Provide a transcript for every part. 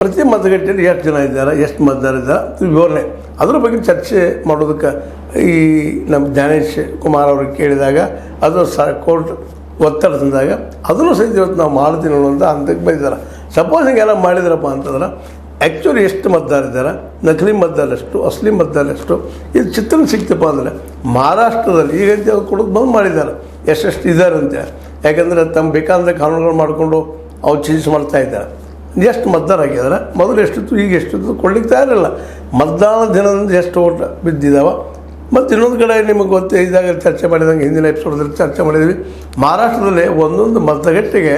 ಪ್ರತಿ ಮತಗಟ್ಟೆಯಲ್ಲಿ ಎಷ್ಟು ಜನ ಇದ್ದಾರೆ, ಎಷ್ಟು ಮತದಾರ ಇದ್ದಾರೆ ವಿವರಣೆ ಅದ್ರ ಬಗ್ಗೆ ಚರ್ಚೆ ಮಾಡೋದಕ್ಕೆ ಈ ನಮ್ಮ ಜ್ಞಾನೇಶ್ ಕುಮಾರ್ ಅವ್ರಿಗೆ ಕೇಳಿದಾಗ ಅದು ಕೋರ್ಟ್ ಒತ್ತಡ ತಂದಾಗ ಅದನ್ನು ಸಹಿತ ಇವತ್ತು ನಾವು ಮಾಡ್ತೀನಿ ಅನ್ನೋಂಥ ಹಂತಕ್ಕೆ ಬಂದಿದ್ದಾರೆ. ಸಪೋಸ್ ಹಿಂಗೆಲ್ಲ ಮಾಡಿದ್ರಪ್ಪ ಅಂತಂದ್ರೆ ಆ್ಯಕ್ಚುಲಿ ಎಷ್ಟು ಮತದಾರ ಇದ್ದಾರೆ, ನಕಲಿ ಮತದಾರ ಎಷ್ಟು, ಅಸಲಿ ಮತದಾರ ಎಷ್ಟು, ಇದು ಚಿತ್ರಣ ಸಿಕ್ತಪ್ಪ ಅಂದರೆ ಮಹಾರಾಷ್ಟ್ರದಲ್ಲಿ ಈಗಂತ ಕೊಡೋದು ಬಂದ್ ಮಾಡಿದ್ದಾರೆ ಎಷ್ಟೆಷ್ಟು ಇದ್ದಾರೆ ಅಂತ. ಯಾಕಂದರೆ ತಮ್ಮ ಬೇಕಾದಂಥ ಕಾನೂನುಗಳು ಮಾಡಿಕೊಂಡು ಅವ್ರು ಚೇಂಜ್ ಮಾಡ್ತಾ ಇದ್ದಾರೆ. ಎಷ್ಟು ಮತದಾರ ಆಗಿದ್ದಾರೆ, ಮೊದಲು ಎಷ್ಟಿತ್ತು ಈಗ ಎಷ್ಟಿತ್ತು ಕೊಡ್ಲಿಕ್ಕೆ ತಯಾರಿಲ್ಲ. ಮತದಾನ ದಿನದಿಂದ ಎಷ್ಟು ಓಟ್ ಬಿದ್ದಿದ್ದಾವೆ. ಮತ್ತು ಇನ್ನೊಂದು ಕಡೆ ನಿಮಗೆ ಗೊತ್ತೇ ಇದ್ದಾಗ ಚರ್ಚೆ ಮಾಡಿದಂಗೆ ಹಿಂದಿನ ಎಪಿಸೋಡ್ದಲ್ಲಿ ಚರ್ಚೆ ಮಾಡಿದ್ವಿ, ಮಹಾರಾಷ್ಟ್ರದಲ್ಲಿ ಒಂದೊಂದು ಮತಗಟ್ಟೆಗೆ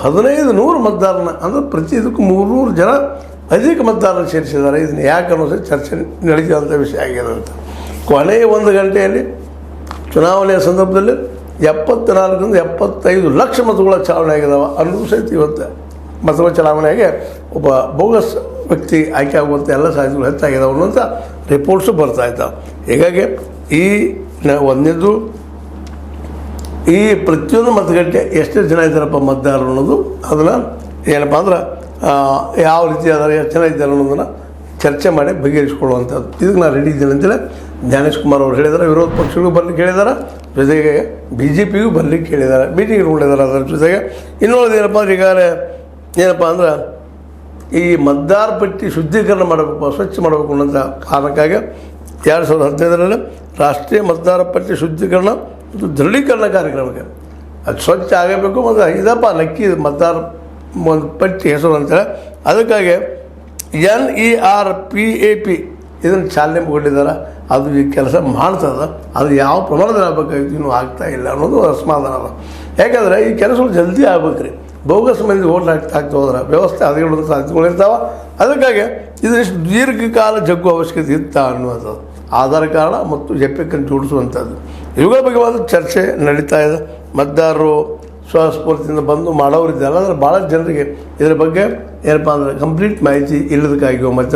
1500 ಮತದಾರನ ಅಂದರೆ ಪ್ರತಿ ಇದಕ್ಕೂ 300 ಜನ ಅಧಿಕ ಮತದಾರರು ಸೇರಿಸಿದ್ದಾರೆ. ಇದನ್ನು ಯಾಕೆ ಅನ್ನೋದು ಚರ್ಚೆ ನಡೀತಿರೋಂಥ ವಿಷಯ ಆಗಿದೆ ಅಂತ. ಕೊನೆಯ 1 ಗಂಟೆಯಲ್ಲಿ ಚುನಾವಣೆಯ ಸಂದರ್ಭದಲ್ಲಿ 74ರಿಂದ 75 ಲಕ್ಷ ಮತಗಳ ಚಲಾವಣೆ ಆಗಿದ್ದಾವೆ ಅನ್ನೋದು ಸಹಿತ ಇವತ್ತು ಮತಗಳ ಚಲಾವಣೆಗೆ ಒಬ್ಬ ಬೋಗಸ್ ವ್ಯಕ್ತಿ ಆಯ್ಕೆ ಆಗುವಂಥ ಎಲ್ಲ ಸಾಧ್ಯತೆಗಳು ಹೆಚ್ಚಾಗಿದ್ದಾವೆ ಅನ್ನೋಂಥ ರಿಪೋರ್ಟ್ಸು ಬರ್ತಾ ಇದ್ದಾವೆ. ಹೀಗಾಗಿ ಈ ಒಂದನೇದು ಈ ಪ್ರತಿಯೊಂದು ಮತಗಟ್ಟೆ ಎಷ್ಟು ಜನ ಇದ್ದಾರಪ್ಪ ಮತದಾರರು ಅನ್ನೋದು ಅದನ್ನು ಏನಪ್ಪ ಅಂದ್ರೆ ಯಾವ ರೀತಿ ಅದಾರೆ, ಎಷ್ಟು ಜನ ಇದ್ದಾರೆ ಅನ್ನೋದನ್ನು ಚರ್ಚೆ ಮಾಡಿ ಬಗೆಹರಿಸ್ಕೊಳ್ಳುವಂಥದ್ದು. ಇದಕ್ಕೆ ನಾನು ರೆಡಿ ಇದ್ದೇನೆ ಅಂತೇಳಿ ಜ್ಞಾನೇಶ್ ಕುಮಾರ್ ಅವರು ಹೇಳಿದ್ದಾರೆ. ವಿರೋಧ ಪಕ್ಷಗಳಿಗೂ ಬರ್ಲಿಕ್ಕೆ ಹೇಳಿದ್ದಾರೆ, ಜೊತೆಗೆ BJPಗೂ ಬರ್ಲಿಕ್ಕೆ ಹೇಳಿದ್ದಾರೆ, ಮೀಟಿಂಗ್ ಇಟ್ಕೊಂಡಿದ್ದಾರೆ. ಅದರ ಜೊತೆಗೆ ಇನ್ನೊಂದು ಏನಪ್ಪ ಅಂದ್ರೆ ಈಗಾಗಲೇ ಏನಪ್ಪ ಅಂದ್ರೆ ಈ ಮತದಾರ ಪಟ್ಟಿ ಶುದ್ಧೀಕರಣ ಮಾಡಬೇಕು, ಸ್ವಚ್ಛ ಮಾಡಬೇಕು ಅನ್ನೋಂಥ ಕಾರಣಕ್ಕಾಗಿ 2015ರಲ್ಲಿ ರಾಷ್ಟ್ರೀಯ ಮತದಾರ ಪಟ್ಟಿ ಶುದ್ಧೀಕರಣ ಮತ್ತು ದೃಢೀಕರಣ ಕಾರ್ಯಕ್ರಮಕ್ಕೆ ಅದು ಸ್ವಚ್ಛ ಆಗಬೇಕು. ಮತ್ತು ಇದಪ್ಪ ನಕ್ಕಿ ಮತದಾರ ಒಂದು ಪಟ್ಟಿ ಹೆಸರು ಅಂತೇಳಿ ಅದಕ್ಕಾಗಿ NERPAP ಇದನ್ನು ಚಾಲನೆ ಕೊಟ್ಟಿದ್ದಾರೆ. ಅದು ಈ ಕೆಲಸ ಮಾಡ್ತದೆ. ಅದು ಯಾವ ಪ್ರಮಾಣದಲ್ಲಿ ಆಗಬೇಕಾಗಿತ್ತು ಇನ್ನೂ ಆಗ್ತಾಯಿಲ್ಲ ಅನ್ನೋದು ಅಸಮಾಧಾನ ಅದ. ಯಾಕಂದರೆ ಈ ಕೆಲಸಗಳು ಜಲ್ದಿ ಆಗ್ಬೇಕು ರೀ. ಬೋಗಸ್ ಮಂದಿ ಓಟ್ ಆಗ್ತಾ ಹೋದ್ರೆ ವ್ಯವಸ್ಥೆ ಹದಗೆಡುವಂಥ ಸಾಧ್ಯತೆಗಳಿರ್ತಾವೆ. ಅದಕ್ಕಾಗಿ ಇದಷ್ಟು ದೀರ್ಘಕಾಲ ಜಗ್ಗು ಅವಶ್ಯಕತೆ ಇತ್ತ ಅನ್ನುವಂಥದ್ದು, ಆಧಾರ್ ಕಾರ್ಡ್ ಮತ್ತು ಎಪಿಕನ್ನು ಜೋಡಿಸುವಂಥದ್ದು, ಇವುಗಳ ಬಗ್ಗೆ ಚರ್ಚೆ ನಡೀತಾ ಇದೆ. ಮತದಾರರು ಸ್ವಸ್ಫೂರ್ತಿಯಿಂದ ಬಂದು ಮಾಡೋರಿದ್ದಾರೆ. ಅಂದರೆ ಭಾಳ ಜನರಿಗೆ ಇದರ ಬಗ್ಗೆ ಏನಪ್ಪ ಅಂದರೆ ಕಂಪ್ಲೀಟ್ ಮಾಹಿತಿ ಇಲ್ಲದಕ್ಕಾಗಿ